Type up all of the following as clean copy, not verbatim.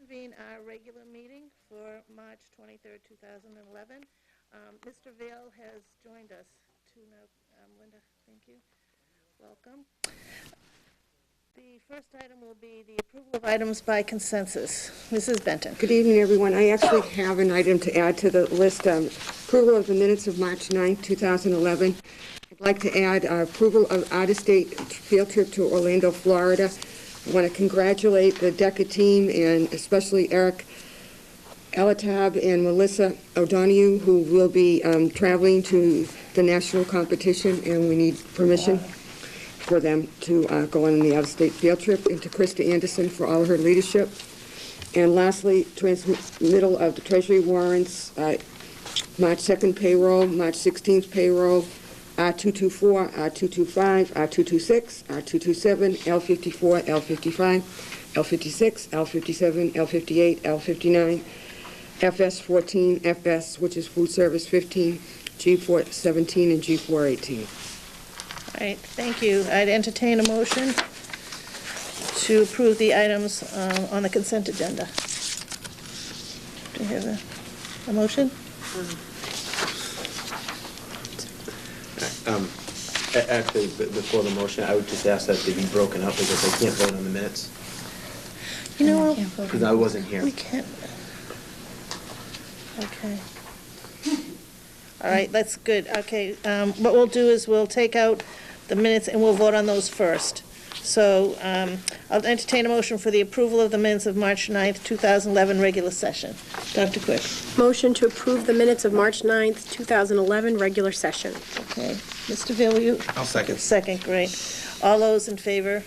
reconvene our regular meeting for March 23rd, 2011. Mr. Vail has joined us too now. Linda, thank you. Welcome. The first item will be the approval of items by consensus. Mrs. Benton. Good evening, everyone. I actually have an item to add to the list. Approval of the minutes of March 9th, 2011. I'd like to add approval of out-of-state field trip to Orlando, Florida. I want to congratulate the DECA team and especially Eric Alatab and Melissa O'Donoghue, who will be traveling to the national competition, and we need permission for them to go on the out-of-state field trip, and to Krista Anderson for all of her leadership. And lastly, transmittal of the Treasury warrants, March 2nd payroll, March 16th payroll, R224, R225, R226, R227, L54, L55, L56, L57, L58, L59, FS14, FS, which is food service 15, G417, and G418. All right, thank you. I'd entertain a motion to approve the items on the consent agenda. Do you have a motion? Actually, before the motion, I would just ask that they be broken up because I can't vote on the minutes. You know, because I wasn't here. We can't. Okay. All right, that's good. Okay, what we'll do is we'll take out the minutes and we'll vote on those first. So I'll entertain a motion for the approval of the minutes of March 9th, 2011 regular session. Dr. Quick. Motion to approve the minutes of March 9th, 2011 regular session. Okay. Mr. Vail, will you? I'll second. Second, great. All those in favor?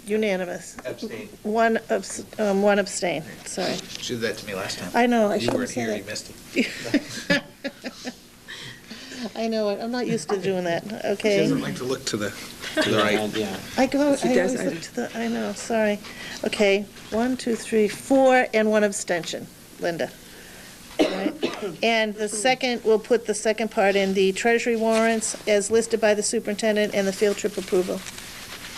Unanimous. Abstain. One abstain, sorry. She did that to me last time. I know, I You shouldn't weren't say here, that. you missed it. I know it, I'm not used to doing that, She okay? doesn't like to look to the right. Yeah. I go, She I does, always look to the, I know, sorry. Okay, 1, 2, 3, 4, and one abstention. Linda. All right. And the second, we'll put the second part in, the treasury warrants as listed by the superintendent and the field trip approval.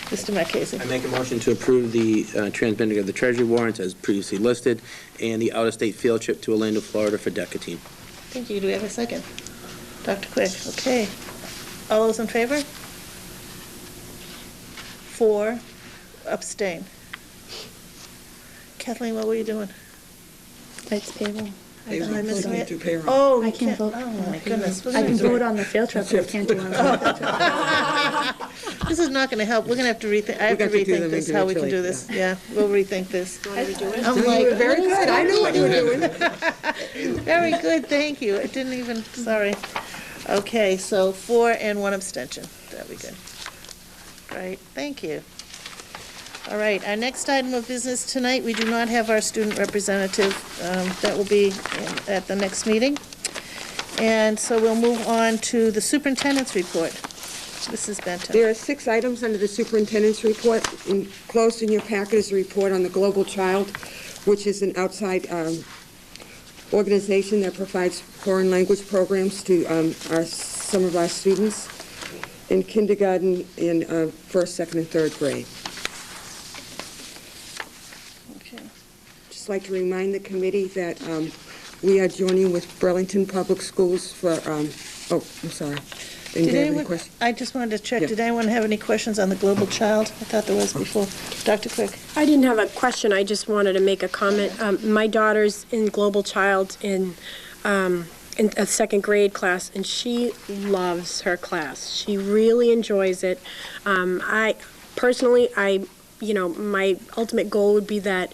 Mr. Marchese. I make a motion to approve the transmitting of the Treasury warrants as previously listed and the out-of-state field trip to Orlando, Florida for DECA team. Thank you. Do we have a second? Dr. Quick. Okay. All those in favor? 4. Abstain. Kathleen, what were you doing? It's payroll. I missed it. Do payroll. Oh, I you can't vote. Oh, my goodness. I can vote on the field trip, but I can't do on the field trip. This is not going to help. We're going to have to rethink. I have to got to do rethink them this, how we can do this. Yeah, we'll rethink this. I'm like, You were very good. I knew what you were doing. very good, thank you. I didn't even, sorry. Okay, so 4 and 1 abstention. That'd be good. Right, thank you. All right, our next item of business tonight, we do not have our student representative. That will be at the next meeting. And so we'll move on to the superintendent's report. Mrs. Benton. There are 6 items under the superintendent's report. Enclosed in your packet is a report on the Global Child, which is an outside organization that provides foreign language programs to some of our students in kindergarten, in 1st, 2nd, and 3rd grade. Okay. Just like to remind the committee that we are joining with Burlington Public Schools for, oh, I'm sorry. Did you have any questions? I just wanted to check, Yeah. did anyone have any questions on the Global Child? I thought there was before. Dr. Quick. I didn't have a question, I just wanted to make a comment. My daughter's in Global Child in a 2nd grade class, and she loves her class. She really enjoys it. My ultimate goal would be that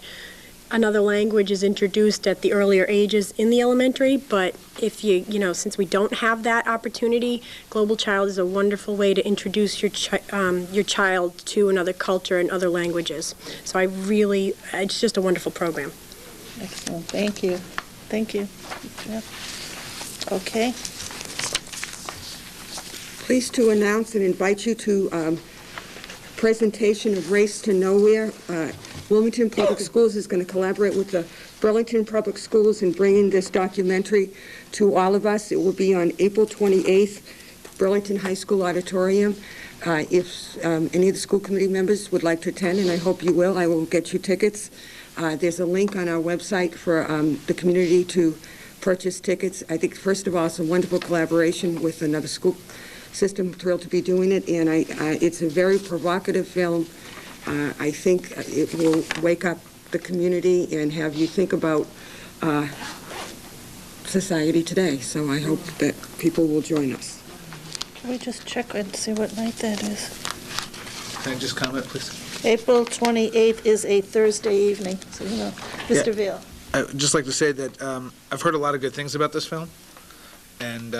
another language is introduced at the earlier ages in the elementary, but if since we don't have that opportunity, Global Child is a wonderful way to introduce your child to another culture and other languages. So it's just a wonderful program. Excellent, thank you. Thank you. Yeah. Okay. Pleased to announce and invite you to presentation of Race to Nowhere. Wilmington Public Schools is going to collaborate with the Burlington Public Schools in bringing this documentary to all of us. It will be on April 28th, Burlington High School Auditorium. If any of the school committee members would like to attend, and I hope you will, I will get you tickets. There's a link on our website for the community to purchase tickets. I think, first of all, it's a wonderful collaboration with another school system. I'm thrilled to be doing it, and it's a very provocative film. I think it will wake up the community and have you think about society today. So I hope that people will join us. Can we just check and see what night that is? Can I just comment, please? April 28th is a Thursday evening, so you know. Mr. Veal. I'd just like to say that I've heard a lot of good things about this film, and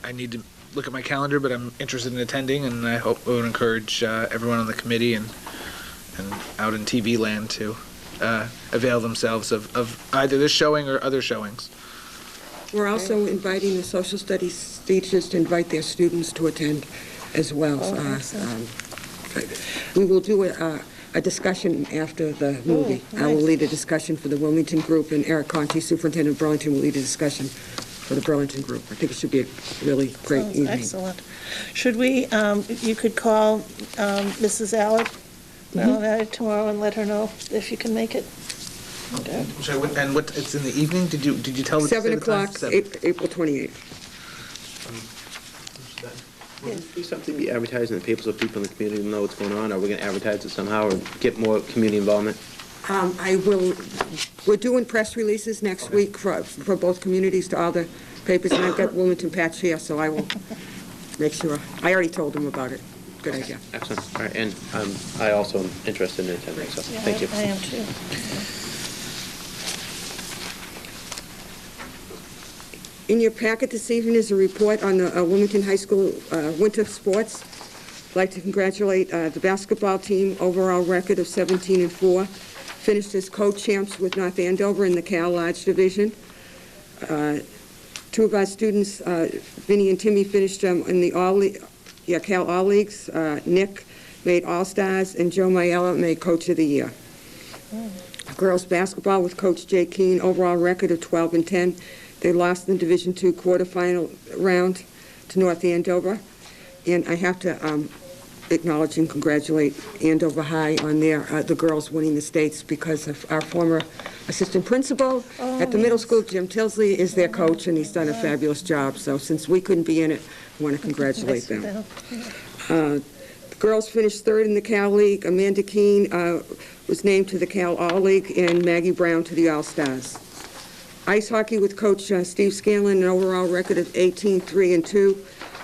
I need to look at my calendar, but I'm interested in attending, and I hope I would encourage everyone on the committee and out in TV land to avail themselves of either this showing or other showings. We're also inviting the social studies teachers to invite their students to attend as well. We will do a discussion after the movie. Nice. I will lead a discussion for the Wilmington group, and Eric Conti, Superintendent of Burlington, will lead a discussion for the Burlington group. I think it should be a really great evening. Excellent. Should we, you could call Mrs. Allard tomorrow and let her know if you can make it. Okay. And what, it's in the evening? Did you tell the 7 say the time? o'clock, April 28th. Will this be something to be advertised in the paper so people in the community know what's going on? Are we going to advertise it somehow or get more community involvement? We're doing press releases next week for both communities to all the papers, and I've got Wilmington patch here, so I will make sure. I already told them about it. Good idea. Excellent. All right, and I also am interested in attending, so thank you. I am too. In your packet this evening is a report on the Wilmington High School winter sports. I'd like to congratulate the basketball team, overall record of 17-4. Finished as co-champs with North Andover in the Cal Large Division. Two of our students, Vinny and Timmy, finished in the Cal All Leagues. Nick made All-Stars, and Joe Mayella made Coach of the Year. Girls basketball with Coach Jay Keene, overall record of 12-10. They lost in the Division II quarterfinal round to North Andover. And I have to acknowledge and congratulate Andover High on the girls winning the states, because of our former assistant principal at the middle school, Jim Tilsley, is their coach, and he's done a fabulous job. So since we couldn't be in it, I want to congratulate them. The girls finished third in the Cal League. Amanda Keene was named to the Cal All League, and Maggie Brown to the All-Stars. Ice hockey with Coach Steve Scanlon, an overall record of 18-3-2.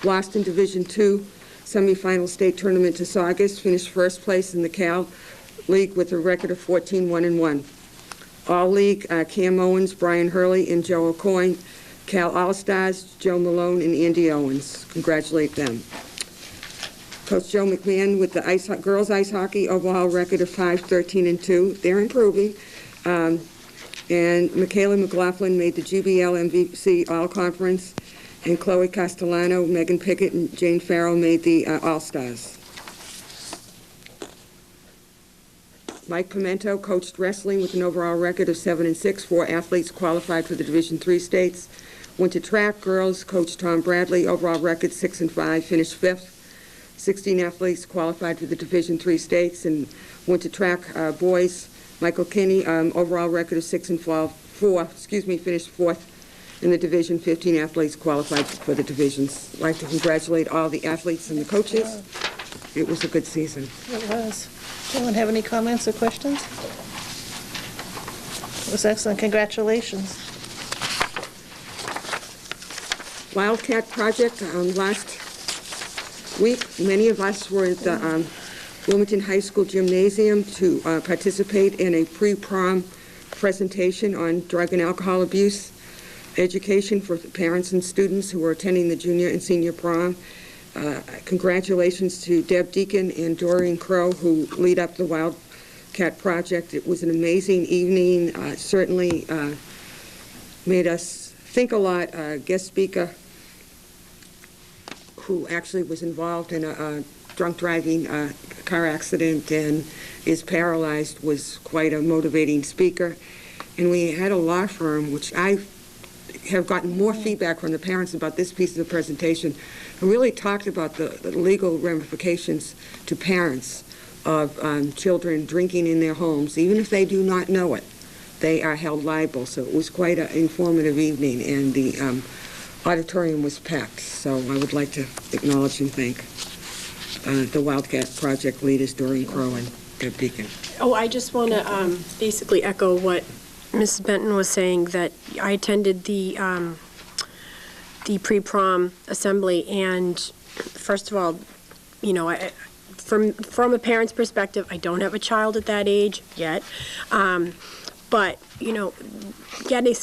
Lost in Division II semifinal state tournament to Saugus. Finished first place in the Cal League with a record of 14-1-1. All League, Cam Owens, Brian Hurley, and Joe O'Coin. Cal All-Stars, Joe Malone and Andy Owens. Congratulate them. Coach Joe McMahon with the girls ice hockey, overall record of 5-13-2. They're improving. And Michaela McLaughlin made the GBL MVC All-Conference, and Chloe Castellano, Megan Pickett, and Jane Farrell made the All-Stars. Mike Pimento coached wrestling with an overall record of 7-6. 4 athletes qualified for the Division III states. Went to track girls, Coach Tom Bradley, overall record 6-5, finished 5th. 16 athletes qualified for the Division III states, and went to track boys. Michael Kinney, overall record of 6-4, finished 4th in the division. 15 athletes qualified for the divisions. I'd like to congratulate all the athletes and the coaches. It was a good season. It was. Anyone have any comments or questions? It was excellent. Congratulations. Wildcat Project, last week, many of us were at the Wilmington High School Gymnasium to participate in a pre-prom presentation on drug and alcohol abuse education for parents and students who are attending the junior and senior prom. Congratulations to Deb Deacon and Doreen Crow, who lead up the Wildcat Project. It was an amazing evening. Certainly made us think a lot. Guest speaker who actually was involved in a drunk driving car accident and is paralyzed was quite a motivating speaker. And we had a law firm, which I have gotten more feedback from the parents about this piece of the presentation, who really talked about the legal ramifications to parents of children drinking in their homes, even if they do not know it, they are held liable. So it was quite an informative evening, and the auditorium was packed. So I would like to acknowledge and thank the Wildcat Project leaders, Doreen Crow and Deb Deacon. Oh, I just want to basically echo what Mrs. Benton was saying, that I attended the pre-prom assembly, and first of all, you know, from a parent's perspective, I don't have a child at that age yet, but, you know,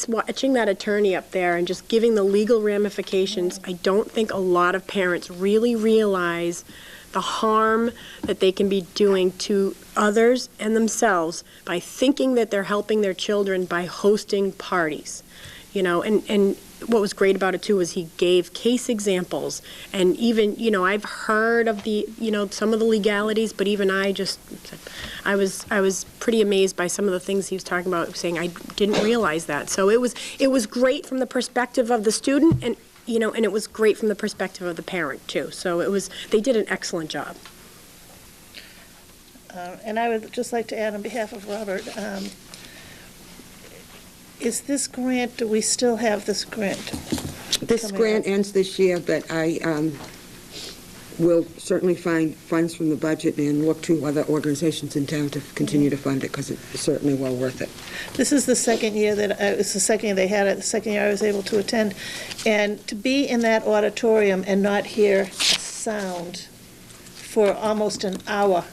watching that attorney up there and just giving the legal ramifications, I don't think a lot of parents really realize the harm that they can be doing to others and themselves by thinking that they're helping their children by hosting parties. You know, and what was great about it too was he gave case examples, and even, you know, I've heard of the, you know, some of the legalities, but even I was pretty amazed by some of the things he was talking about, saying I didn't realize that. So it was great from the perspective of the student, and, you know, and it was great from the perspective of the parent too. So they did an excellent job. And I would just like to add on behalf of Robert, is this grant, do we still have this grant? This grant ends this year, but I will certainly find funds from the budget and look to other organizations in town to continue to fund it, because it's certainly well worth it. This is the second year that, it's the second year they had it, the second year I was able to attend. And to be in that auditorium and not hear a sound for almost an hour,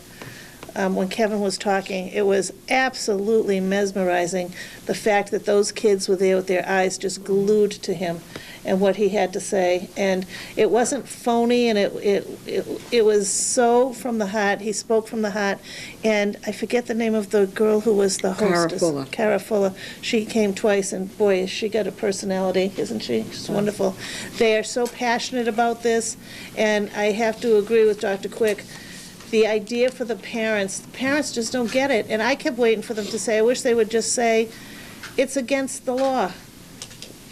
when Kevin was talking, it was absolutely mesmerizing, the fact that those kids were there with their eyes just glued to him and what he had to say. And it wasn't phony, and it was so from the heart. He spoke from the heart. And I forget the name of the girl who was the hostess. Cara Fuller. She came twice, and boy, she got a personality, isn't she? She's wonderful. They are so passionate about this, and I have to agree with Dr. Quick. The idea for the parents just don't get it. And I kept waiting for them to say, I wish they would just say, it's against the law.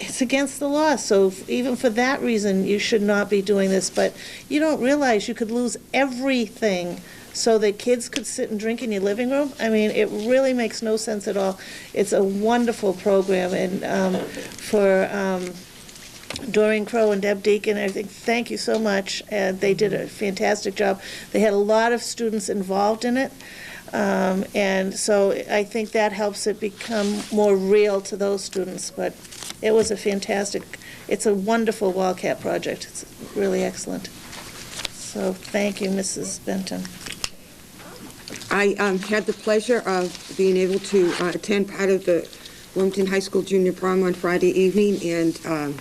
It's against the law. So even for that reason, you should not be doing this. But you don't realize you could lose everything so that kids could sit and drink in your living room. I mean, it really makes no sense at all. It's a wonderful program. And for Doreen Crow and Deb Deacon, I think, thank you so much. They did a fantastic job. They had a lot of students involved in it, and so I think that helps it become more real to those students. But it was it's a wonderful Wildcat project. It's really excellent. So thank you, Mrs. Benton. I had the pleasure of being able to attend part of the Wilmington High School Junior Prom on Friday evening, and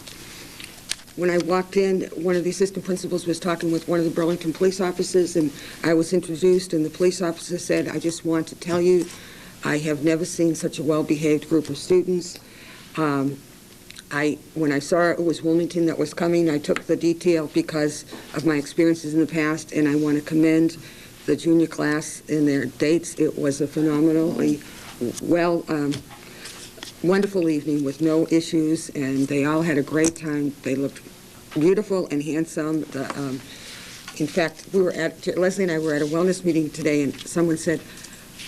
when I walked in, one of the assistant principals was talking with one of the Burlington police officers, and I was introduced, and the police officer said, I just want to tell you, I have never seen such a well-behaved group of students. When I saw it was Wilmington that was coming, I took the detail because of my experiences in the past, and I want to commend the junior class and their dates. It was a phenomenally wonderful evening with no issues, and they all had a great time. They looked beautiful and handsome. In fact, Leslie and I were at a wellness meeting today, and someone said,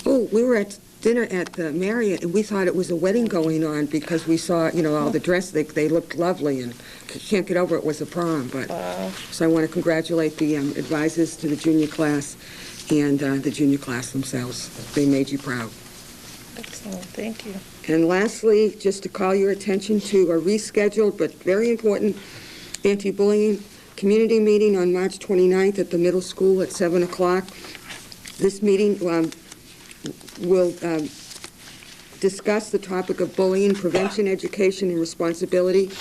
oh, we were at dinner at the Marriott, and we thought it was a wedding going on because we saw, you know, all the dress. They looked lovely, and can't get over it was a prom. But so I want to congratulate the advisors to the junior class and the junior class themselves. They made you proud. Excellent, thank you. And lastly, just to call your attention to a rescheduled but very important anti-bullying community meeting on March 29th at the middle school at 7 o'clock. This meeting will discuss the topic of bullying, prevention, education, and responsibility.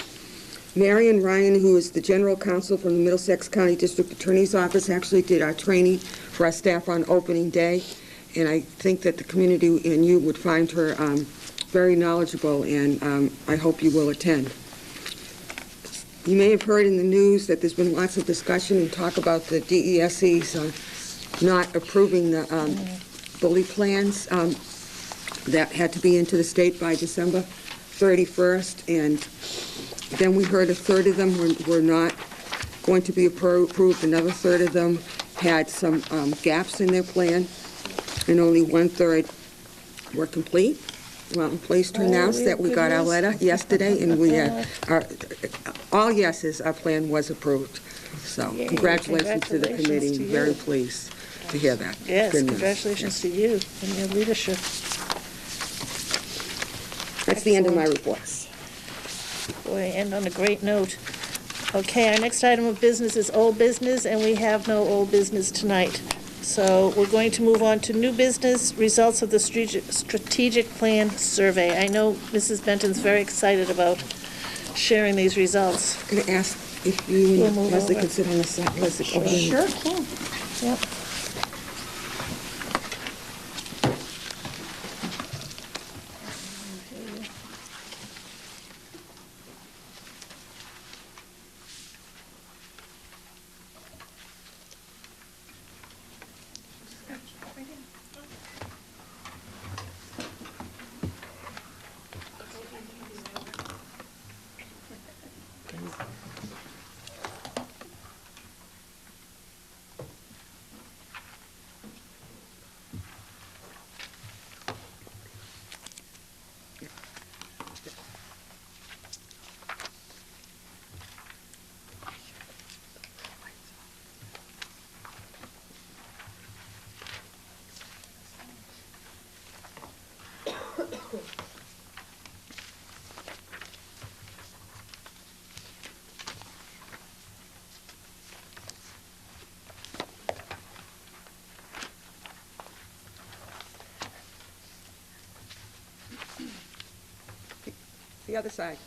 Marion Ryan, who is the general counsel from the Middlesex County District Attorney's Office, actually did our training for our staff on opening day. And I think that the community and you would find her very knowledgeable, and I hope you will attend. You may have heard in the news that there's been lots of discussion and talk about the DESE's not approving the bully plans that had to be into the state by December 31st, and then we heard a third of them were not going to be approved. Another third of them had some gaps in their plan. and only 1/3 were complete. Well, I'm pleased to announce that we got our letter yesterday, and we all yeses, our plan was approved. So Yay, congratulations to the committee. congratulations to you. Very pleased to hear that. Yes, Good news. congratulations to you and your leadership. That's the end of my reports. Boy, end on a great note. Okay, our next item of business is old business, and we have no old business tonight. So we're going to move on to new business, results of the strategic plan survey. I know Mrs. Benton's very excited about sharing these results. I'm going to ask if you We'll and move Leslie over. can sit on the side. Leslie, over there. Sure can. Yep. The other side.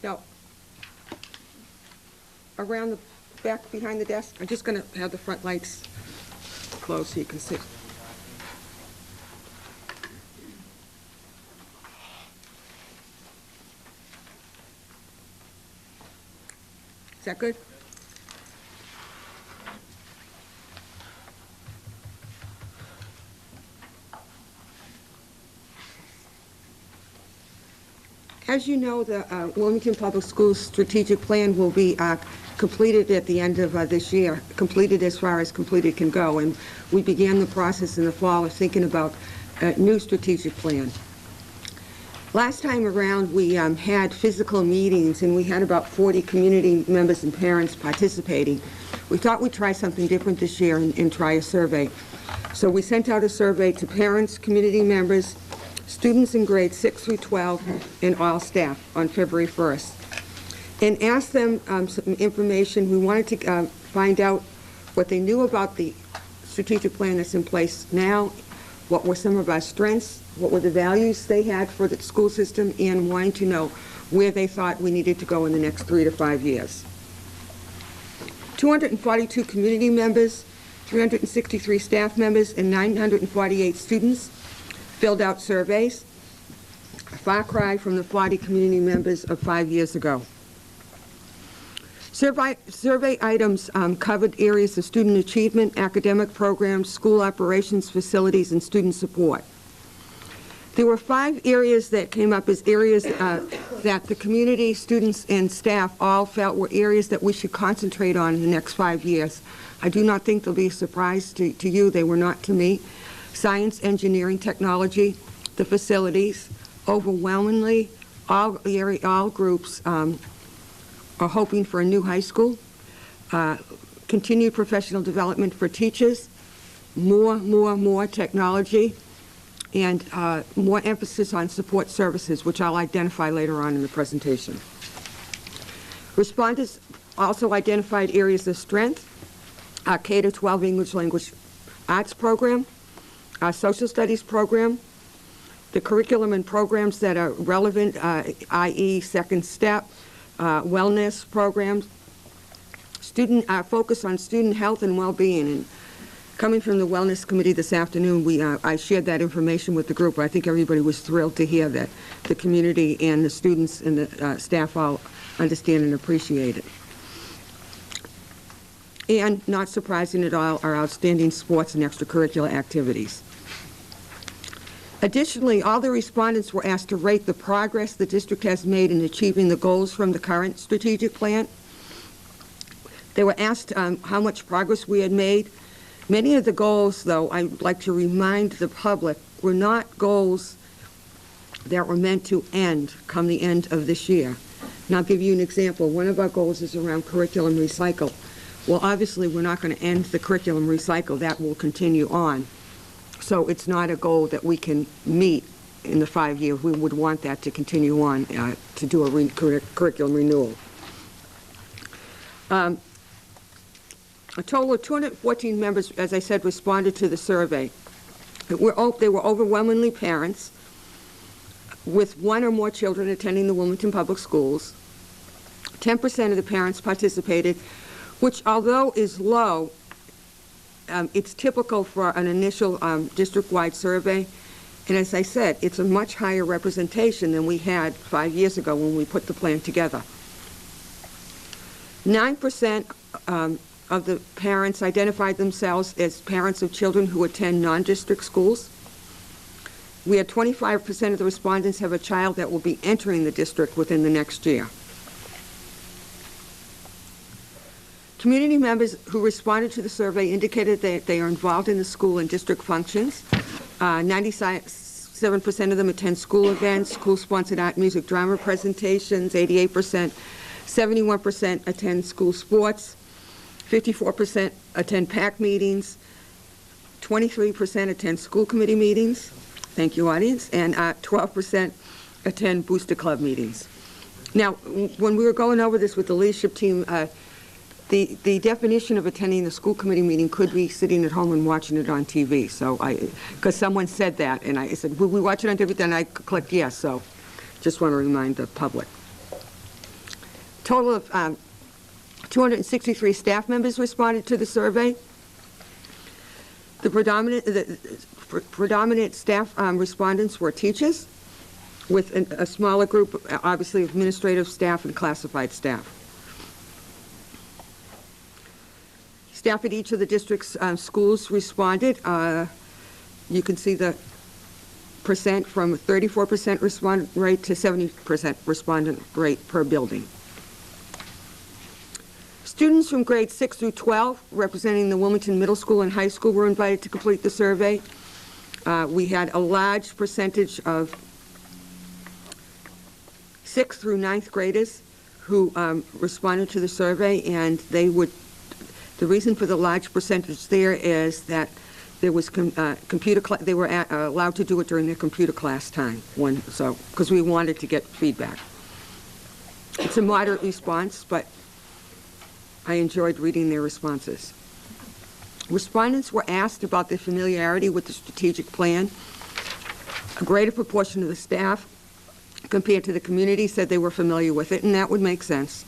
No. Around the back behind the desk. I'm just going to have the front lights closed so you can see. Is that good? As you know, the Wilmington Public Schools strategic plan will be completed at the end of this year, completed as far as completed can go. And we began the process in the fall of thinking about a new strategic plan. Last time around, we had physical meetings, and we had about 40 community members and parents participating. We thought we'd try something different this year and try a survey. So we sent out a survey to parents, community members, students in grades 6 through 12, and all staff on February 1st. And asked them some information. We wanted to find out what they knew about the strategic plan that's in place now, what were some of our strengths, what were the values they had for the school system, and wanting to know where they thought we needed to go in the next 3 to 5 years. 242 community members, 363 staff members, and 948 students filled out surveys, a far cry from the 40 community members of 5 years ago. Survey items covered areas of student achievement, academic programs, school operations, facilities, and student support. There were 5 areas that came up as areas that the community, students, and staff all felt were areas that we should concentrate on in the next 5 years. I do not think they'll be a surprise to you. They were not to me. Science, engineering, technology, the facilities. Overwhelmingly, all groups are hoping for a new high school, continued professional development for teachers, more technology, and more emphasis on support services, which I'll identify later on in the presentation. Respondents also identified areas of strength, our K-12 English Language Arts program, our social studies program, the curriculum and programs that are relevant, i.e. Second Step, wellness programs, focus on student health and well-being. And coming from the Wellness Committee this afternoon, I shared that information with the group. I think everybody was thrilled to hear that the community and the students and the staff all understand and appreciate it. And not surprising at all, our outstanding sports and extracurricular activities. Additionally, all the respondents were asked to rate the progress the district has made in achieving the goals from the current strategic plan. They were asked how much progress we had made. Many of the goals, though, I'd like to remind the public, were not goals that were meant to end come the end of this year. And I'll give you an example. One of our goals is around curriculum recycle. Well, obviously, we're not going to end the curriculum recycle. That will continue on. So it's not a goal that we can meet in the 5 years. We would want that to continue on to do a curriculum renewal. A total of 214 members, as I said, responded to the survey. They were overwhelmingly parents with one or more children attending the Wilmington Public Schools. 10% of the parents participated, which, although is low, it's typical for an initial district-wide survey. And as I said, it's a much higher representation than we had 5 years ago when we put the plan together. 9% of the parents identified themselves as parents of children who attend non-district schools. We had 25% of the respondents have a child that will be entering the district within the next year. Community members who responded to the survey indicated that they are involved in the school and district functions. 97% of them attend school events, school-sponsored art, music, drama presentations, 88%. 71% attend school sports. 54% attend PAC meetings. 23% attend school committee meetings. Thank you, audience. And 12% attend Booster Club meetings. Now, when we were going over this with the leadership team, the definition of attending the school committee meeting could be sitting at home and watching it on TV. So because someone said that, and I said, will we watch it on TV? Then I clicked yes. So just want to remind the public. Total of 263 staff members responded to the survey. The predominant staff respondents were teachers, with a smaller group, obviously, of administrative staff and classified staff. Staff at each of the district's schools responded. You can see the percent from 34% respondent rate to 70% respondent rate per building. Students from grades 6 through 12, representing the Wilmington Middle School and High School, were invited to complete the survey. We had a large percentage of 6th through 9th graders who responded to the survey, and the reason for the large percentage there is that there was they were allowed to do it during their computer class time, because we wanted to get feedback. It's a moderate response, but I enjoyed reading their responses. Respondents were asked about their familiarity with the strategic plan. A greater proportion of the staff, compared to the community, said they were familiar with it, and that would make sense.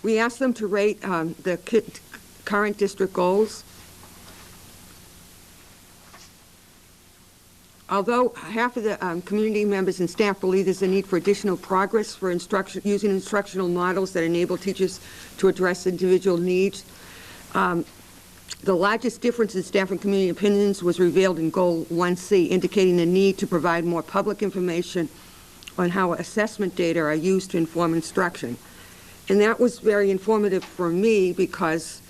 We asked them to rate the current district goals. Although half of the community members and staff believe there's a need for additional progress for using instructional models that enable teachers to address individual needs, the largest difference in staff and community opinions was revealed in Goal 1C, indicating the need to provide more public information on how assessment data are used to inform instruction. And that was very informative for me because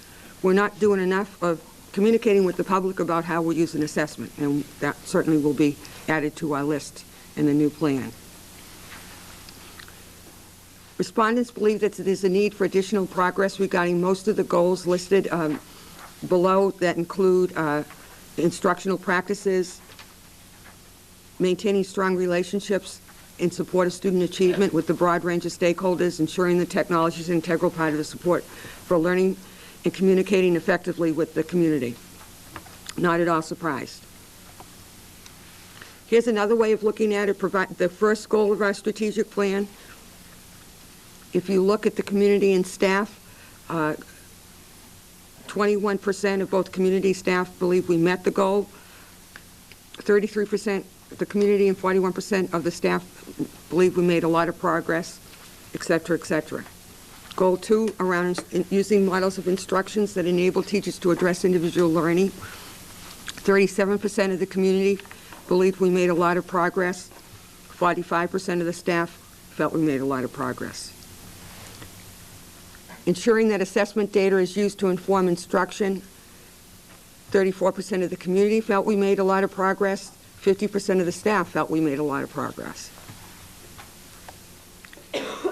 we're not doing enough of communicating with the public about how we use an assessment, and that certainly will be added to our list in the new plan. Respondents believe that there's a need for additional progress regarding most of the goals listed below that include instructional practices, maintaining strong relationships in support of student achievement with the broad range of stakeholders, ensuring that technology is an integral part of the support for learning and communicating effectively with the community. Not at all surprised. Here's another way of looking at it, the first goal of our strategic plan. If you look at the community and staff, 21% of both community staff believe we met the goal. 33% of the community and 41% of the staff believe we made a lot of progress, et cetera, et cetera. Goal 2, around using models of instructions that enable teachers to address individual learning. 37% of the community believed we made a lot of progress. 45% of the staff felt we made a lot of progress. Ensuring that assessment data is used to inform instruction. 34% of the community felt we made a lot of progress. 50% of the staff felt we made a lot of progress.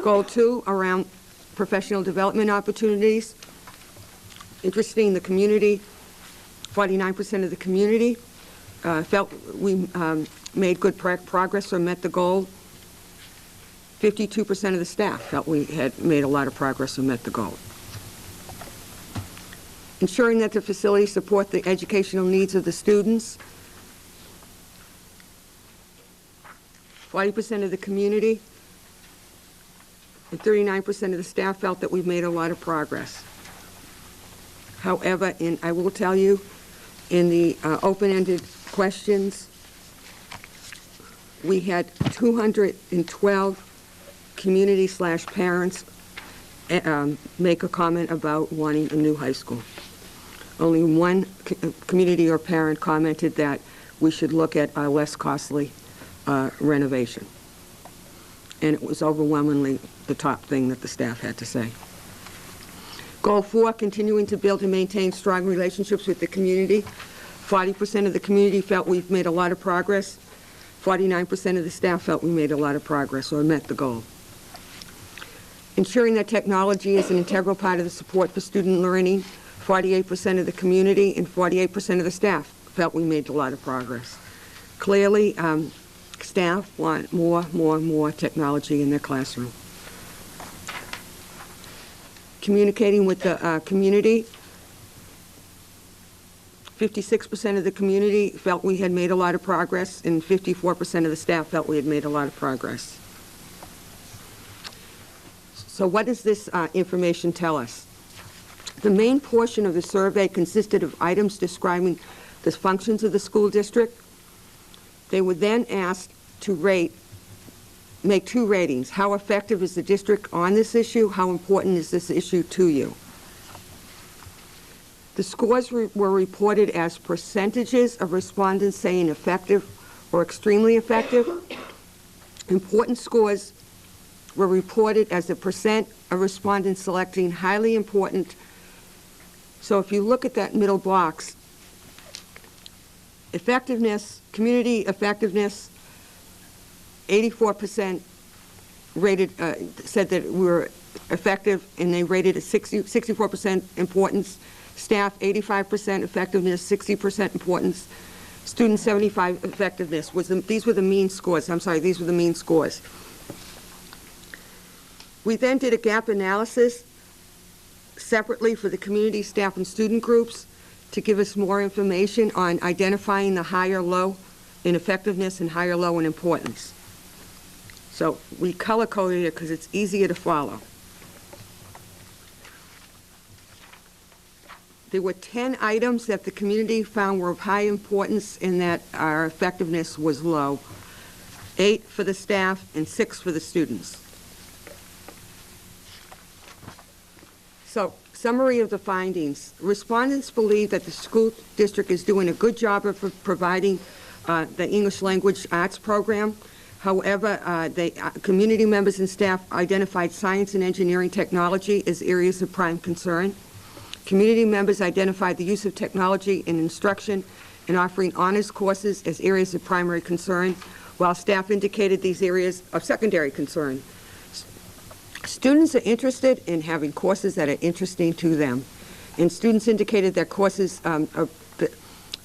Goal 2, around professional development opportunities. Interesting, the community, 49% of the community felt we made good progress or met the goal. 52% of the staff felt we had made a lot of progress or met the goal. Ensuring that the facilities support the educational needs of the students. 40% of the community and 39% of the staff felt that we've made a lot of progress. However, I will tell you, in the open-ended questions, we had 212 community/parents make a comment about wanting a new high school. Only one community or parent commented that we should look at a less costly renovation. And it was overwhelmingly the top thing that the staff had to say. Goal 4, continuing to build and maintain strong relationships with the community. 40% of the community felt we've made a lot of progress. 49% of the staff felt we made a lot of progress or met the goal. Ensuring that technology is an integral part of the support for student learning. 48% of the community and 48% of the staff felt we made a lot of progress. Clearly, staff want more technology in their classroom. Communicating with the community. 56% of the community felt we had made a lot of progress, and 54% of the staff felt we had made a lot of progress. So what does this information tell us? The main portion of the survey consisted of items describing the functions of the school district. They were then asked to make 2 ratings. How effective is the district on this issue? How important is this issue to you? The scores were reported as percentages of respondents saying effective or extremely effective. Important scores were reported as a percent of respondents selecting highly important. So if you look at that middle box, effectiveness, community effectiveness, 84% rated, said that we were effective, and they rated at 64% importance. Staff, 85% effectiveness, 60% importance. Student, 75% effectiveness. These were the mean scores. I'm sorry, these were the mean scores. We then did a gap analysis separately for the community, staff, and student groups to give us more information on identifying the higher-low in effectiveness and higher-low in importance. So we color-coded it because it's easier to follow. There were 10 items that the community found were of high importance and that our effectiveness was low. 8 for the staff and 6 for the students. So, summary of the findings. Respondents believe that the school district is doing a good job of providing the English language arts program. However, community members and staff identified science and engineering technology as areas of prime concern. Community members identified the use of technology in instruction and offering honors courses as areas of primary concern, while staff indicated these areas of secondary concern. Students are interested in having courses that are interesting to them, and students indicated that courses that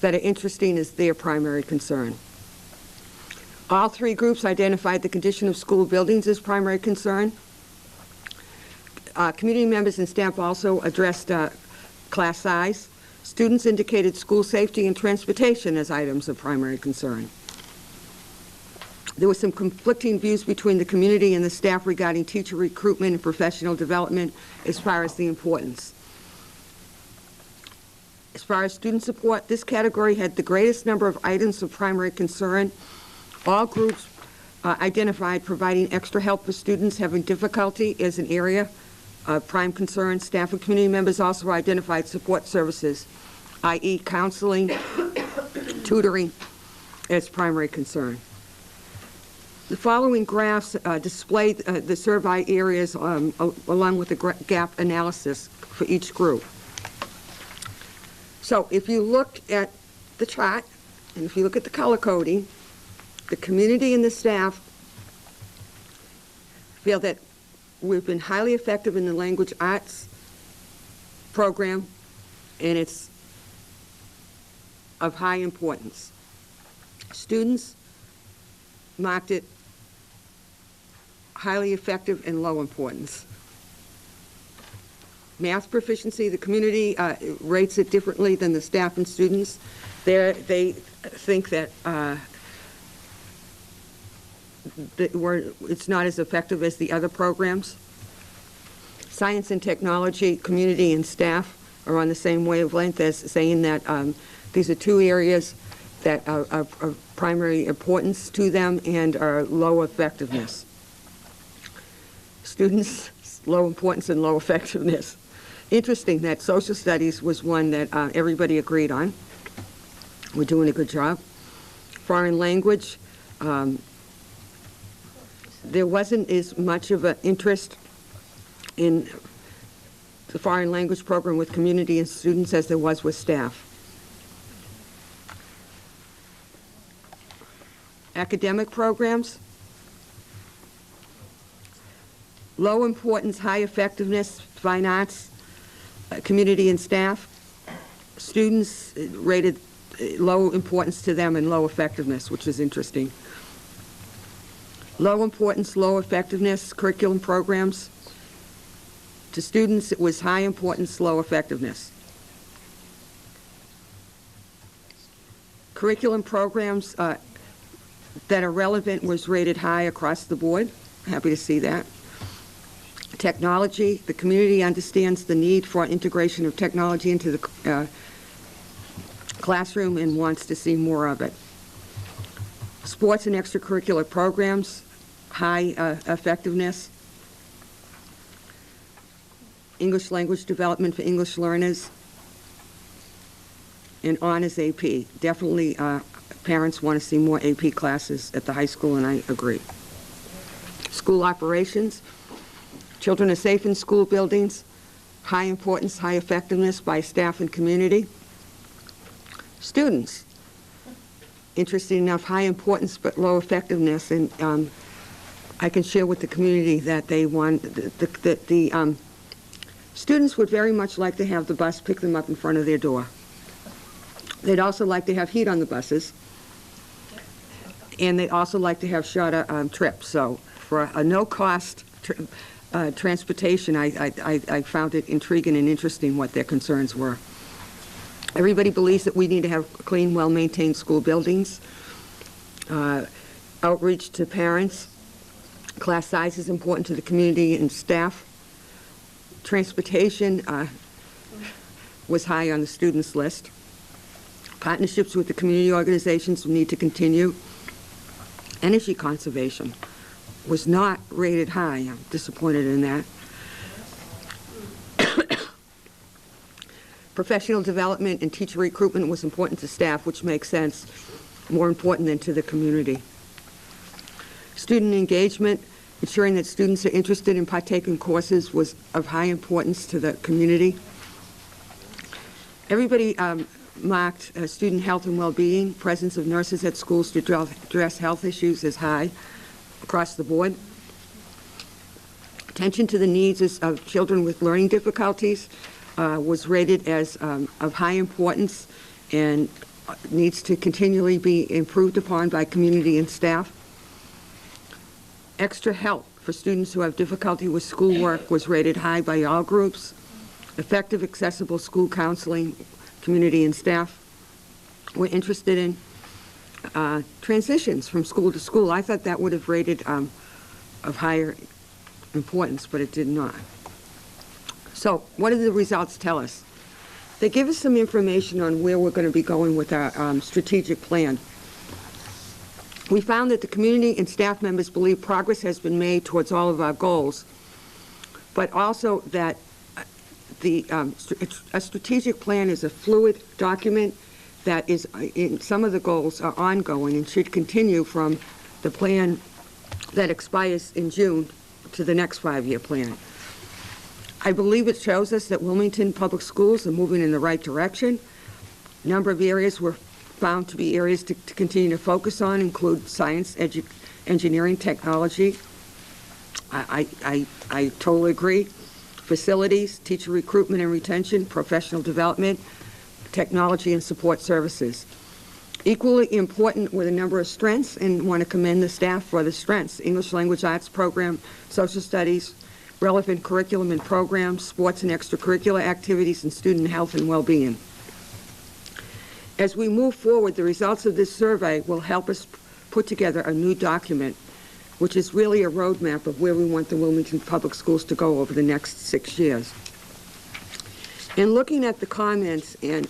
are interesting is their primary concern. All 3 groups identified the condition of school buildings as primary concern. Community members and staff also addressed class size. Students indicated school safety and transportation as items of primary concern. There were some conflicting views between the community and the staff regarding teacher recruitment and professional development as far as the importance. As far as student support, this category had the greatest number of items of primary concern. All groups identified providing extra help for students having difficulty as an area of prime concern. Staff and community members also identified support services, i.e. counseling, tutoring, as primary concern. The following graphs display the survey areas along with the gap analysis for each group. So if you look at the chart, and if you look at the color coding, the community and the staff feel that we've been highly effective in the language arts program, and it's of high importance. Students marked it highly effective and low importance. Math proficiency, the community rates it differently than the staff and students. They think that it's not as effective as the other programs. Science and technology, community and staff are on the same wavelength as saying that these are two areas that are of primary importance to them and are low effectiveness. Students, low importance and low effectiveness. Interesting that social studies was one that everybody agreed on. We're doing a good job. Foreign language, there wasn't as much of an interest in the foreign language program with community and students as there was with staff. Academic programs, low importance, high effectiveness, fine arts, community and staff. Students rated low importance to them and low effectiveness, which is interesting. Low importance, low effectiveness, curriculum programs. To students, it was high importance, low effectiveness. Curriculum programs that are relevant was rated high across the board. Happy to see that. Technology, the community understands the need for integration of technology into the classroom and wants to see more of it. Sports and extracurricular programs, high effectiveness. English language development for English learners, and honors AP. Definitely parents want to see more AP classes at the high school, and I agree. School operations, children are safe in school buildings, high importance, high effectiveness by staff and community. Students, interesting enough, high importance but low effectiveness, and I can share with the community that they want, the students would very much like to have the bus pick them up in front of their door. They'd also like to have heat on the buses, and they'd also like to have shorter trips. So for a no-cost transportation, I found it intriguing and interesting what their concerns were. Everybody believes that we need to have clean, well-maintained school buildings. Outreach to parents. Class size is important to the community and staff. Transportation was high on the students' list. Partnerships with the community organizations need to continue. Energy conservation was not rated high. I'm disappointed in that. Professional development and teacher recruitment was important to staff, which makes sense, more important than to the community. Student engagement, ensuring that students are interested in partaking in courses was of high importance to the community. Everybody marked student health and well-being, presence of nurses at schools to address health issues is high across the board. Attention to the needs of children with learning difficulties was rated as of high importance and needs to continually be improved upon by community and staff. Extra help for students who have difficulty with schoolwork was rated high by all groups. Effective, accessible school counseling, community and staff were interested in. Transitions from school to school, I thought that would have rated of higher importance, but it did not. So what do the results tell us? They give us some information on where we're going to be going with our strategic plan. We found that the community and staff members believe progress has been made towards all of our goals, but also that a strategic plan is a fluid document that is, in some of the goals are ongoing and should continue from the plan that expires in June to the next 5-year plan. I believe it shows us that Wilmington Public Schools are moving in the right direction. A number of areas were found to be areas to continue to focus on include science, engineering, technology. I totally agree. Facilities, teacher recruitment and retention, professional development, technology and support services. Equally important were the number of strengths, and want to commend the staff for the strengths. English language arts program, social studies, relevant curriculum and programs, sports and extracurricular activities, and student health and well-being. As we move forward, the results of this survey will help us put together a new document, which is really a roadmap of where we want the Wilmington Public Schools to go over the next 6 years. In looking at the comments, and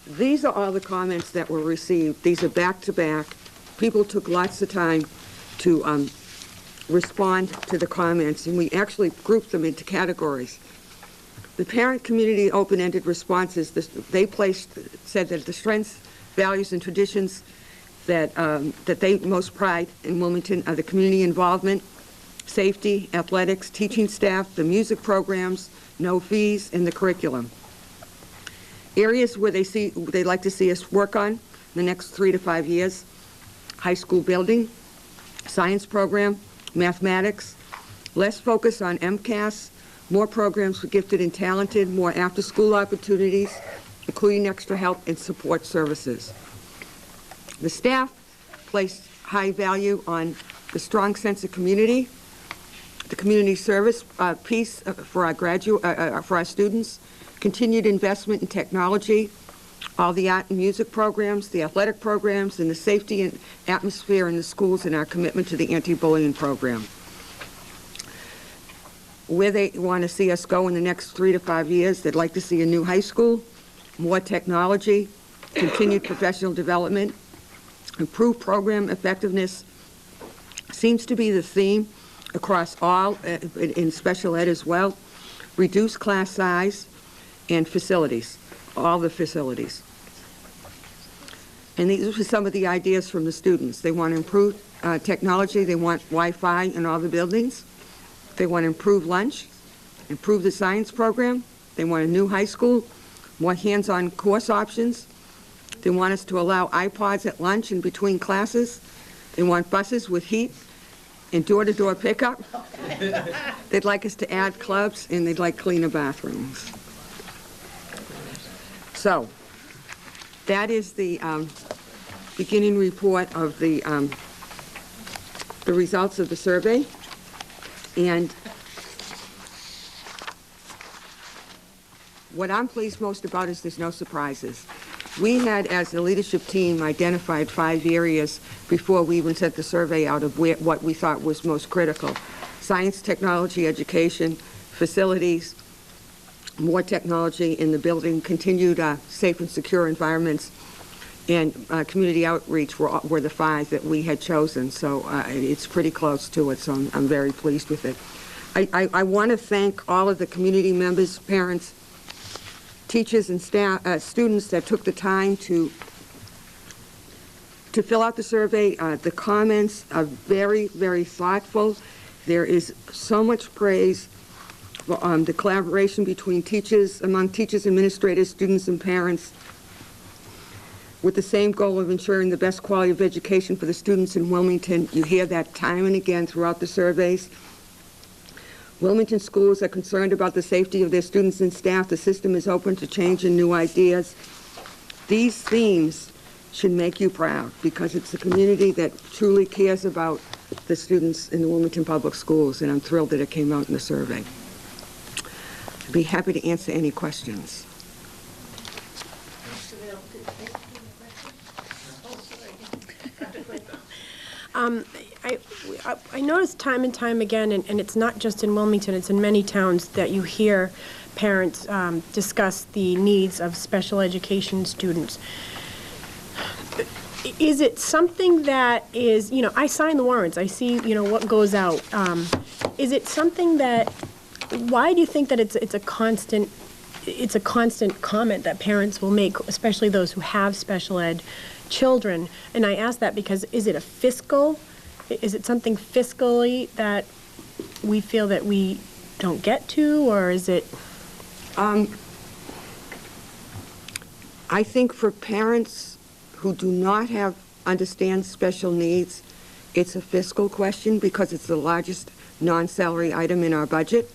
these are all the comments that were received. These are back-to-back. People took lots of time to respond to the comments, and we actually grouped them into categories. The parent community open-ended responses, they said that the strengths, values, and traditions that they most pride in Wilmington are the community involvement, safety, athletics, teaching staff, the music programs, no fees, and the curriculum. Areas where they'd like to see us work on in the next 3 to 5 years: high school building, science program, mathematics, less focus on MCAS, more programs for gifted and talented, more after-school opportunities, including extra help and support services. The staff placed high value on the strong sense of community, the community service piece for our students, continued investment in technology, all the art and music programs, the athletic programs, and the safety and atmosphere in the schools, and our commitment to the anti-bullying program. Where they want to see us go in the next 3 to 5 years, they'd like to see a new high school, more technology, continued professional development, improved program effectiveness. Seems to be the theme across all, in special ed as well. Reduce class size and facilities, all the facilities. And these are some of the ideas from the students. They want to improve technology. They want Wi-Fi in all the buildings. They want to improve lunch, improve the science program. They want a new high school, more hands-on course options. They want us to allow iPods at lunch and between classes. They want buses with heat and door-to-door pickup. They'd like us to add clubs, and they'd like cleaner bathrooms. So that is the beginning report of the results of the survey. And what I'm pleased most about is there's no surprises. We had, as a leadership team, identified 5 areas before we even sent the survey out of what we thought was most critical: science, technology, education, facilities, more technology in the building, continued safe and secure environments, and community outreach were the 5 that we had chosen. So it's pretty close to it, so I'm very pleased with it. I want to thank all of the community members, parents, teachers, and staff, students that took the time to fill out the survey. The comments are very, very thoughtful. There is so much praise for the collaboration between teachers, among teachers, administrators, students, and parents, with the same goal of ensuring the best quality of education for the students in Wilmington. You hear that time and again throughout the surveys. Wilmington schools are concerned about the safety of their students and staff. The system is open to change and new ideas. These themes should make you proud, because it's a community that truly cares about the students in the Wilmington Public Schools, and I'm thrilled that it came out in the survey. I'd be happy to answer any questions. I notice time and time again, and it's not just in Wilmington, it's in many towns, that you hear parents discuss the needs of special education students. Is it something that is, I sign the warrants, I see, what goes out. Is it something that, why do you think that it's a constant it's a constant comment that parents will make, especially those who have special ed children. And I ask that because is it something fiscally that we feel that we don't get to, or is it? I think for parents who do not understand special needs, it's a fiscal question because it's the largest non-salary item in our budget.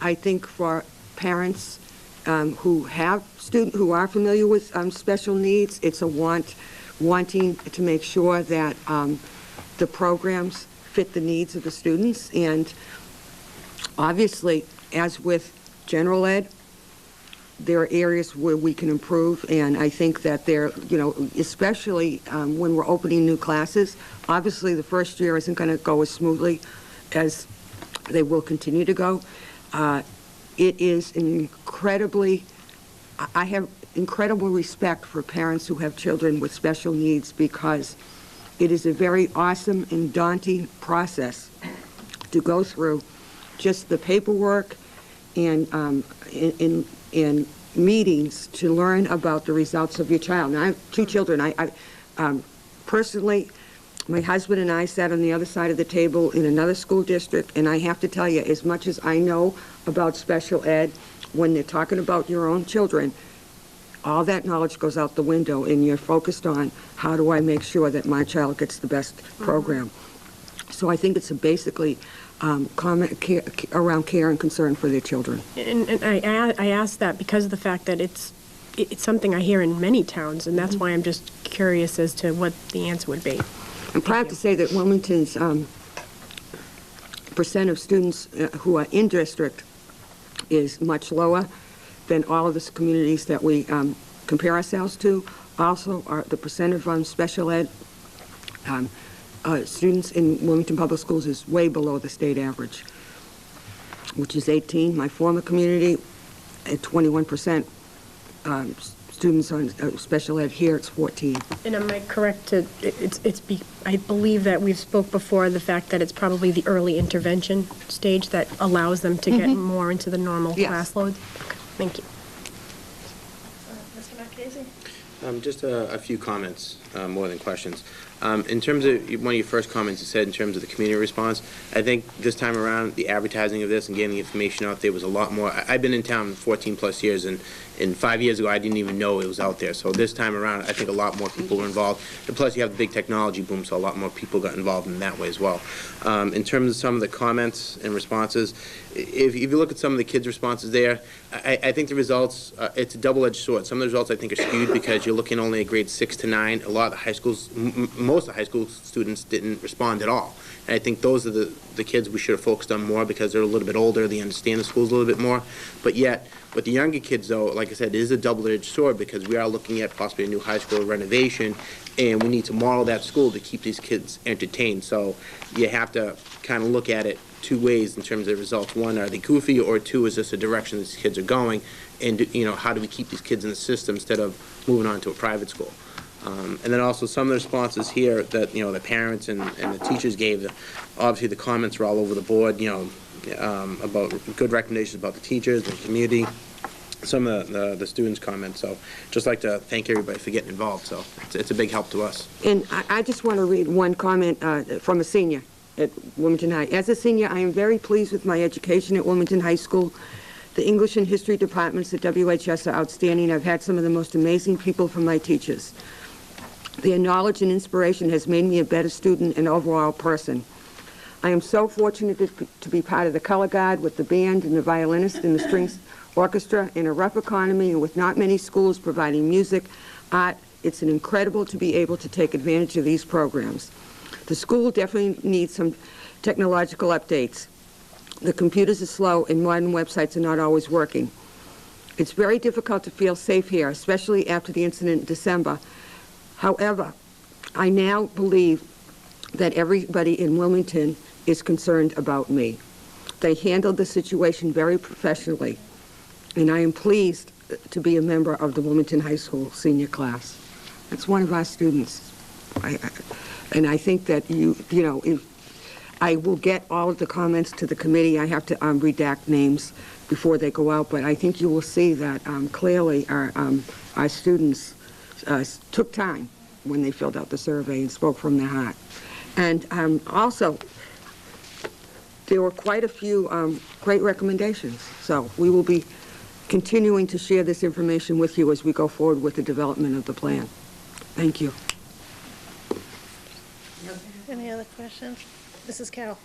I think for parents who are familiar with special needs, it's a wanting to make sure that the programs fit the needs of the students. And obviously, as with general ed, there are areas where we can improve, and I think that especially when we're opening new classes, obviously the first year isn't going to go as smoothly as they will continue to go. It is I have incredible respect for parents who have children with special needs because it is a very awesome and daunting process to go through just the paperwork and in meetings to learn about the results of your child. Now, I have two children. I personally, my husband and I sat on the other side of the table in another school district, and I have to tell you, as much as I know about special ed, when they're talking about your own children, all that knowledge goes out the window, and you're focused on how do I make sure that my child gets the best program. So I think it's basically around care and concern for their children. And I ask that because of the fact that it's something I hear in many towns, and that's why I'm just curious as to what the answer would be. I'm proud to say that Wilmington's percent of students who are in district is much lower than all of the communities that we compare ourselves to. Also, the percent of special ed students in Wilmington Public Schools is way below the state average, which is 18. My former community, at 21% students on special ed. Here, it's 14. And am I correct to, I believe that we've spoke before the fact that it's probably the early intervention stage that allows them to get more into the normal class loads? Okay, thank you. Mr. Marchese? Just a few comments, more than questions. In terms of one of your first comments you said in terms of the community response, I think this time around the advertising of this and getting the information out there was a lot more. I've been in town 14 plus years, and 5 years ago I didn't even know it was out there. So this time around I think a lot more people were involved. And plus you have the big technology boom, so a lot more people got involved in that way as well. In terms of some of the comments and responses, if you look at some of the kids' responses there, I think the results, it's a double-edged sword. Some of the results I think are skewed because you're looking only at grades 6 to 9. A lot of the high schools, most of the high school students didn't respond at all. And I think those are the kids we should have focused on more because they're a little bit older, they understand the schools a little bit more. But yet, with the younger kids though, like I said, it is a double-edged sword because we are looking at possibly a new high school renovation, and we need to model that school to keep these kids entertained. So you have to kind of look at it two ways in terms of results. One, are they goofy, or two, is this a direction these kids are going? And how do we keep these kids in the system instead of moving on to a private school? And then also some of the responses here that the parents and the teachers gave. Obviously, the comments were all over the board. About good recommendations about the teachers, the community. Some of the students' comments. So, just like to thank everybody for getting involved. So, it's a big help to us. And I just want to read one comment from a senior at Wilmington High. As a senior, I am very pleased with my education at Wilmington High School. The English and History departments at WHS are outstanding. I've had some of the most amazing people from my teachers. Their knowledge and inspiration has made me a better student and overall person. I am so fortunate to be part of the color guard with the band and the violinist and the strings orchestra in a rough economy and with not many schools providing music, art. It's incredible to be able to take advantage of these programs. The school definitely needs some technological updates. The computers are slow and modern websites are not always working. It's very difficult to feel safe here, especially after the incident in December. However, I now believe that everybody in Wilmington is concerned about me. They handled the situation very professionally, and I am pleased to be a member of the Wilmington High School senior class. It's one of our students. And I think that I will get all of the comments to the committee. I have to redact names before they go out, but I think you will see that clearly our students took time when they filled out the survey and spoke from their heart. And also, there were quite a few great recommendations. So we will be continuing to share this information with you as we go forward with the development of the plan. Thank you. Any other questions? Mrs. Carroll?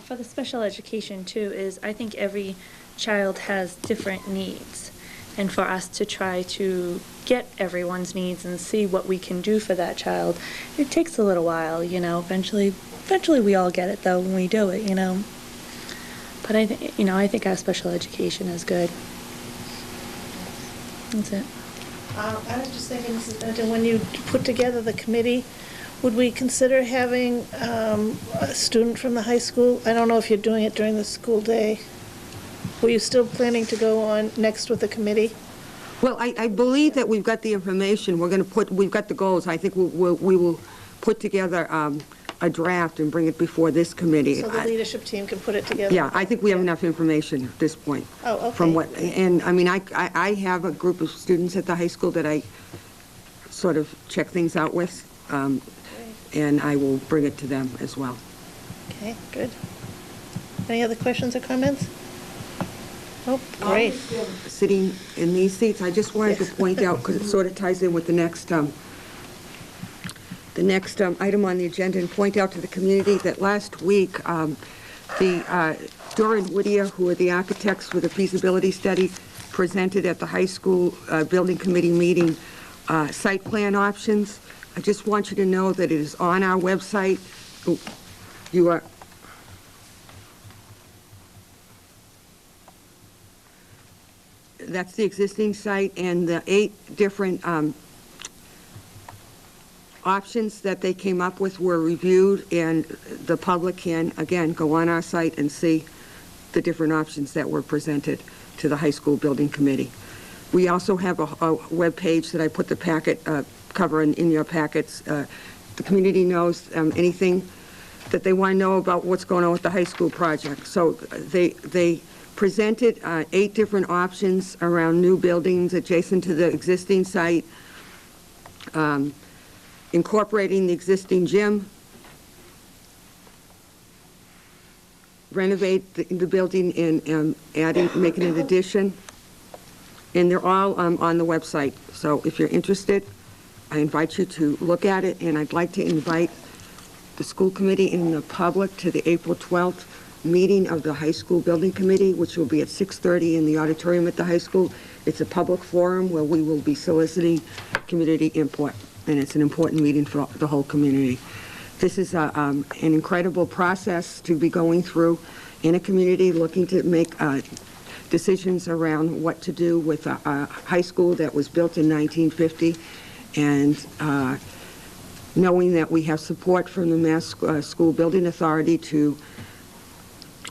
For the special education too, is I think every child has different needs. And for us to try to get everyone's needs and see what we can do for that child, it takes a little while, you know. Eventually we all get it though when we do it, you know. But I think our special education is good. That's it. I was just thinking, Mrs. Benton, when you put together the committee, would we consider having a student from the high school? I don't know if you're doing it during the school day. Were you still planning to go on next with the committee? Well, I believe that we've got the information. We've got the goals. I think we will put together a draft and bring it before this committee. So the leadership team can put it together? Yeah, I think we have enough information at this point. Oh, okay. From and I mean, I have a group of students at the high school that I sort of check things out with, and I will bring it to them as well. Okay, good. Any other questions or comments? Oh, great. Sitting in these seats, I just wanted to point out, because it sort of ties in with the next item on the agenda, and point out to the community that last week, Dora and Whittier, who are the architects for the feasibility study, presented at the high school building committee meeting site plan options. I just want you to know that it is on our website. That's the existing site, and the 8 different options that they came up with were reviewed, and the public can, again, go on our site and see the different options that were presented to the high school building committee. We also have a web page that I put the packet cover in your packets. The community knows anything that they want to know about what's going on with the high school project. So they presented 8 different options around new buildings adjacent to the existing site, incorporating the existing gym, renovate the building and making an addition, and they're all on the website. So if you're interested, I invite you to look at it, and I'd like to invite the school committee and the public to the April 12th meeting of the high school building committee, which will be at 6:30 in the auditorium at the high school. It's a public forum where we will be soliciting community input, and it's an important meeting for the whole community. This is an incredible process to be going through in a community looking to make decisions around what to do with a high school that was built in 1950, and knowing that we have support from the Mass School Building Authority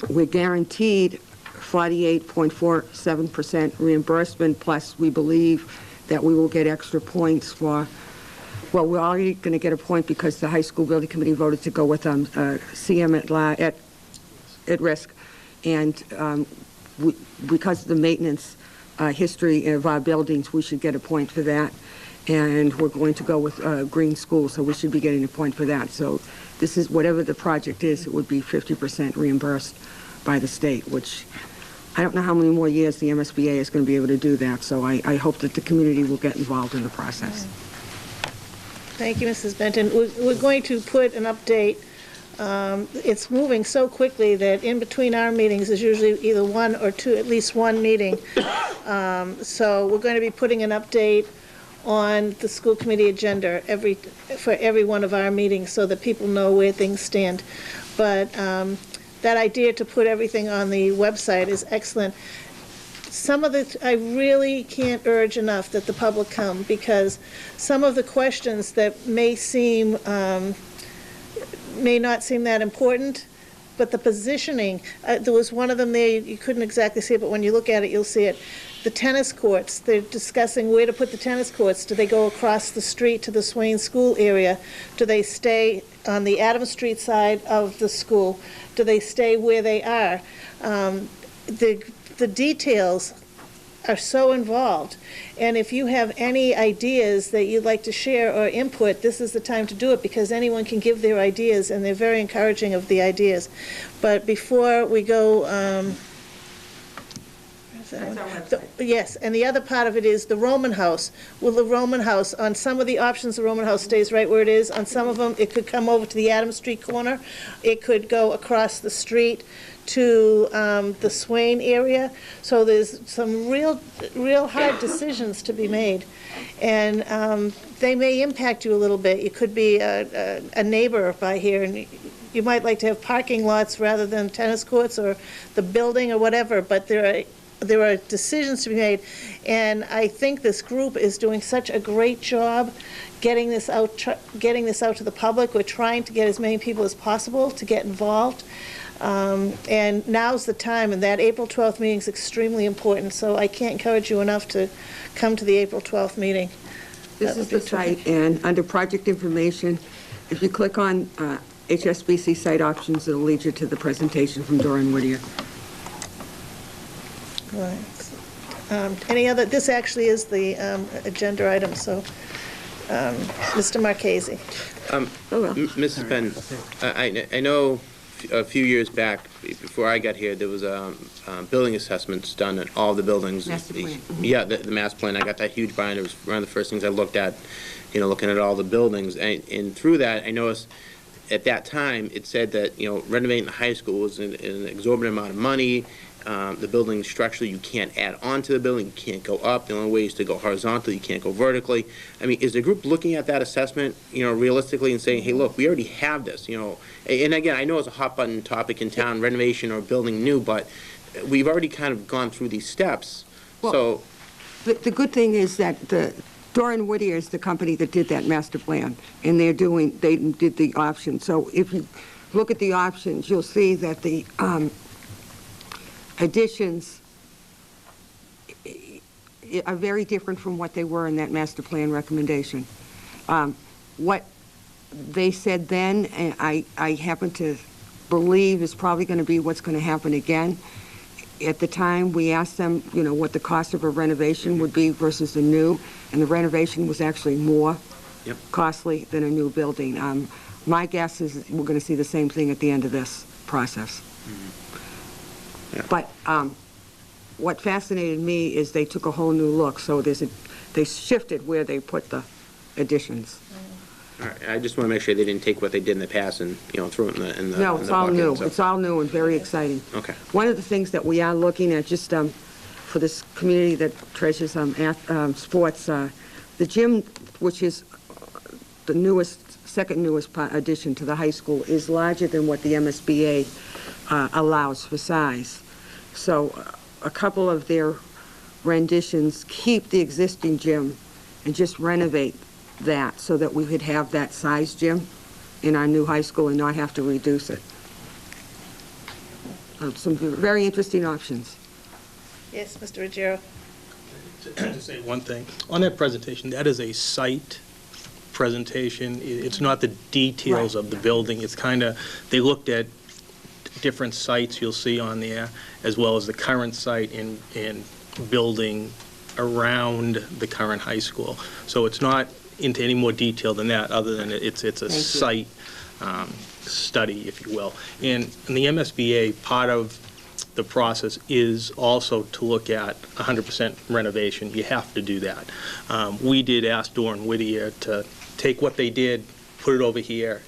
we're guaranteed 48.47% reimbursement, plus we believe that we will get extra points for, well, we're already going to get a point because the high school building committee voted to go with CM at risk, and because of the maintenance history of our buildings, we should get a point for that. And we're going to go with green school, so we should be getting a point for that. So this is, whatever the project is, it would be 50% reimbursed by the state, which I don't know how many more years the MSBA is going to be able to do that. So I hope that the community will get involved in the process. Thank you, Mrs. Benton. We're going to put an update. It's moving so quickly that in between our meetings is usually either 1 or 2, at least 1 meeting. So we're going to be putting an update on the school committee agenda for every one of our meetings so that people know where things stand. But that idea to put everything on the website is excellent. I really can't urge enough that the public come, because some of the questions that may not seem that important, but the positioning, there was one of them there, you couldn't exactly see it, but when you look at it, you'll see it. The tennis courts, they're discussing where to put the tennis courts. Do they go across the street to the Swain School area? Do they stay on the Adams Street side of the school? Do they stay where they are? The the details are so involved. And if you have any ideas that you'd like to share or input, this is the time to do it, because anyone can give their ideas, and they're very encouraging of the ideas. But before we go, That's our website. yes, and the other part of it is the Roman house. Will the Roman house, on some of the options, the Roman house stays right where it is. On some of them, it could come over to the Adams Street corner. It could go across the street to the Swain area. So there's some real hard decisions to be made. And they may impact you a little bit. You could be a neighbor by here, and you might like to have parking lots rather than tennis courts or the building or whatever, but there are decisions to be made. And I think this group is doing such a great job getting this out to the public. We're trying to get as many people as possible to get involved. And now's the time, and that April 12th meeting is extremely important, so I can't encourage you enough to come to the April 12th meeting. This is the site, and under project information, if you click on HSBC site options, it'll lead you to the presentation from Doran Whittier. Right. Any other, this actually is the agenda item, so, Mr. Marchese. Oh, well. Mrs. Penn, I know a few years back, before I got here, there was building assessments done at all the buildings. Master plan. Yeah, the master plan. I got that huge binder. It was one of the first things I looked at, looking at all the buildings. And through that, I noticed at that time, it said that, renovating the high school was an exorbitant amount of money. The building structurally, you can't add on to the building, you can't go up. The only way is to go horizontal, you can't go vertically. I mean, is the group looking at that assessment, realistically and saying, hey, look, we already have this, And again, I know it's a hot button topic in town, renovation or building new, but we've already kind of gone through these steps. Well, the good thing is that Doran Whittier is the company that did that master plan, and they did the options. So if you look at the options, you'll see that the additions are very different from what they were in that master plan recommendation. What they said then, and I happen to believe is probably going to be what's going to happen again. At the time, we asked them, what the cost of a renovation would be versus a new, and the renovation was actually more costly than a new building. My guess is we're going to see the same thing at the end of this process. Yeah. But what fascinated me is they took a whole new look, so they shifted where they put the additions. All right, I just want to make sure they didn't take what they did in the past and, throw it in the No, it's all bucket, new. so- It's all new and very exciting. Okay. One of the things that we are looking at, just for this community that treasures sports, the gym, which is the second newest addition to the high school, is larger than what the MSBA allows for size. So a couple of their renditions keep the existing gym and just renovate that so that we could have that size gym in our new high school and not have to reduce it. Some very interesting options. Yes, Mr. Ruggiero. To say one thing, on that presentation, that is a site presentation. It's not the details of the building. It's kind of, they looked at different sites you'll see on there, as well as the current site and building around the current high school. So it's not into any more detail than that, other than it's a site study, if you will. And the MSBA, part of the process is also to look at 100% renovation. You have to do that. We did ask Doran Whittier to take what they did, put it over here,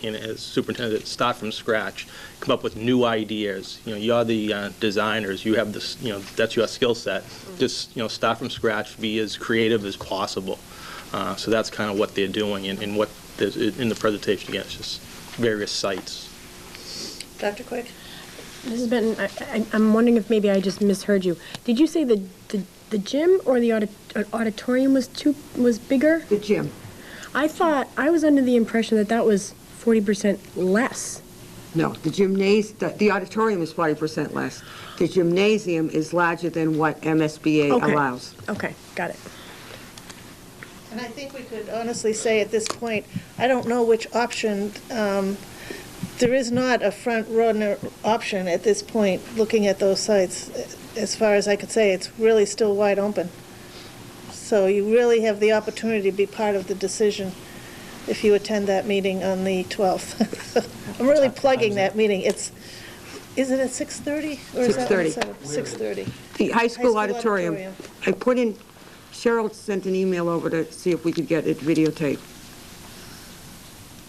and as superintendent, start from scratch, come up with new ideas. You're the designers. You have this. That's your skill set. Just start from scratch. Be as creative as possible. So that's kind of what they're doing, and what there's in the presentation. Again, it's just various sites. Dr. Quick? Mrs. Benton, I'm wondering if maybe I just misheard you. Did you say the gym or the auditorium was bigger? The gym. I was under the impression that was 40% less. No, the auditorium is 40% less. The gymnasium is larger than what MSBA allows. Okay, got it. And I think we could honestly say at this point, I don't know which option, there is not a front runner option at this point, looking at those sites. as far as I could say, it's really still wide open. So you really have the opportunity to be part of the decision if you attend that meeting on the 12th. I'm really plugging that meeting. Is it at 6:30? Or is that when it's 6:30. 6:30. The high school auditorium. Cheryl sent an email over to see if we could get it videotaped.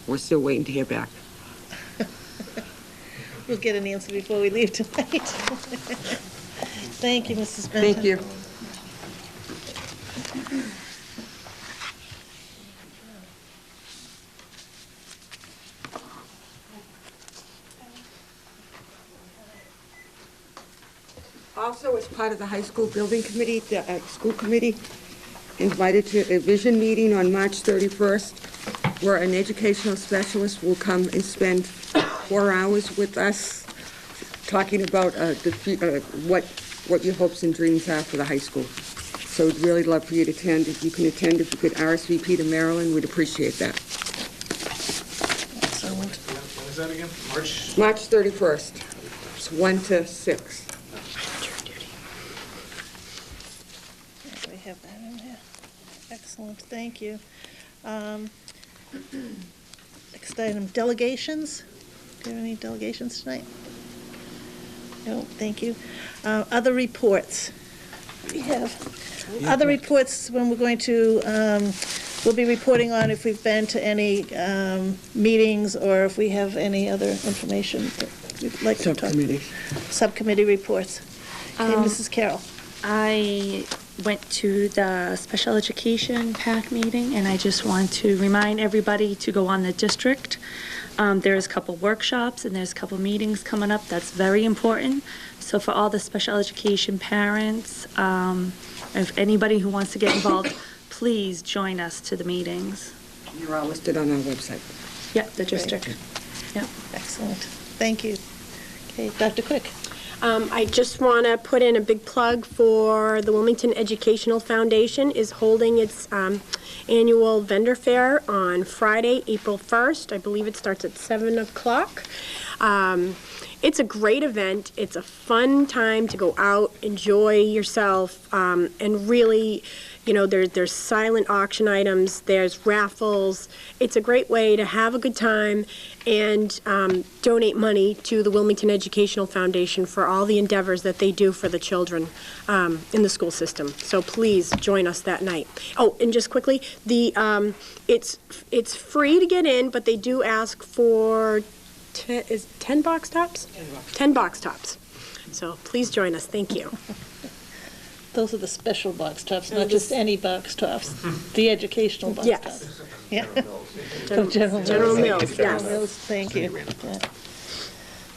We're still waiting to hear back. We'll get an answer before we leave tonight. Thank you, Mrs. Benton. Thank you. Also, as part of the high school building committee, the school committee invited to a vision meeting on March 31st, where an educational specialist will come and spend 4 hours with us, talking about what your hopes and dreams are for the high school. So we'd really love for you to attend. If you can attend, if you could RSVP to Maryland, we'd appreciate that. Excellent. When is that again? March? March 31st. It's 1 to 6. We have that in there. Excellent, thank you. Next item, delegations. Do you have any delegations tonight? No, thank you. Other reports. We have other reports when we're going to, we'll be reporting on if we've been to any meetings or if we have any other information that we'd like to talk. Subcommittee reports. Okay, Mrs. Carroll. I went to the special education PAC meeting, and I just want to remind everybody to go on the district. There's a couple workshops and there's a couple meetings coming up. That's very important. So for all the special education parents, if anybody who wants to get involved, please join us to the meetings. You're all listed on our website. Yep, the district. Yep. Excellent. Thank you. Okay, Dr. Quick. I just want to put in a big plug for the Wilmington Educational Foundation is holding its annual vendor fair on Friday, April 1st. I believe it starts at 7 o'clock. It's a great event. It's a fun time to go out, enjoy yourself, and really, you know, there's silent auction items, there's raffles. It's a great way to have a good time and donate money to the Wilmington Educational Foundation for all the endeavors that they do for the children in the school system. So please join us that night. Oh, and just quickly, it's free to get in, but they do ask for 10 box tops? 10 box tops. So please join us. Thank you. Those are the special box tops, not just any box tops. The educational box Yes. tops. Yeah. General Mills, General yes. Mills, thank you. Yeah.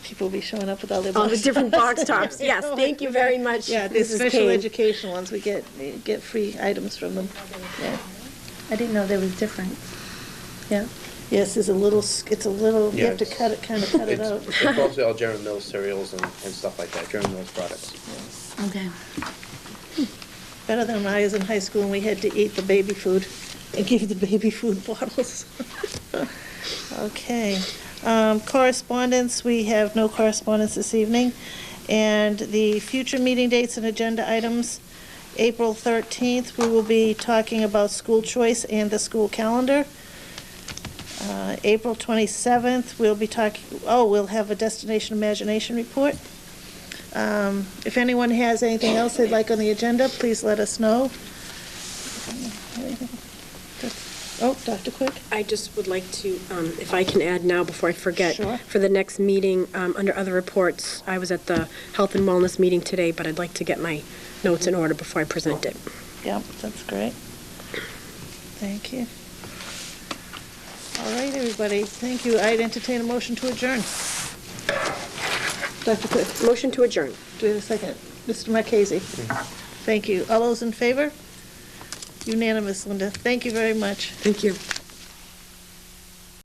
People will be showing up with all their All box the different tops. box tops. Yes, thank you very much. Yeah, the Mrs. special Kane. educational ones, we get free items from them. Yeah. I didn't know there was different. Yeah. Yes, there's a little, you have to cut it out. It's mostly all General Mills cereals and stuff like that, General Mills products. Okay. Better than when I was in high school and we had to eat the baby food and give the baby food bottles. Okay. Correspondence, we have no correspondence this evening. And the future meeting dates and agenda items, April 13th, we will be talking about school choice and the school calendar. April 27th, we'll be talking, we'll have a Destination Imagination report. If anyone has anything else they'd like on the agenda, please let us know. Dr. Quick? I just would like to, if I can add now before I forget, Sure. for the next meeting, under other reports, I was at the Health and Wellness meeting today, but I'd like to get my notes in order before I present it. Yep, that's great. Thank you. All right, everybody, thank you. I'd entertain a motion to adjourn. Dr. Quick, Motion to adjourn. do we have a second? Mr. Marchese? Thank you. All those in favor? Unanimous, Linda. Thank you very much. Thank you.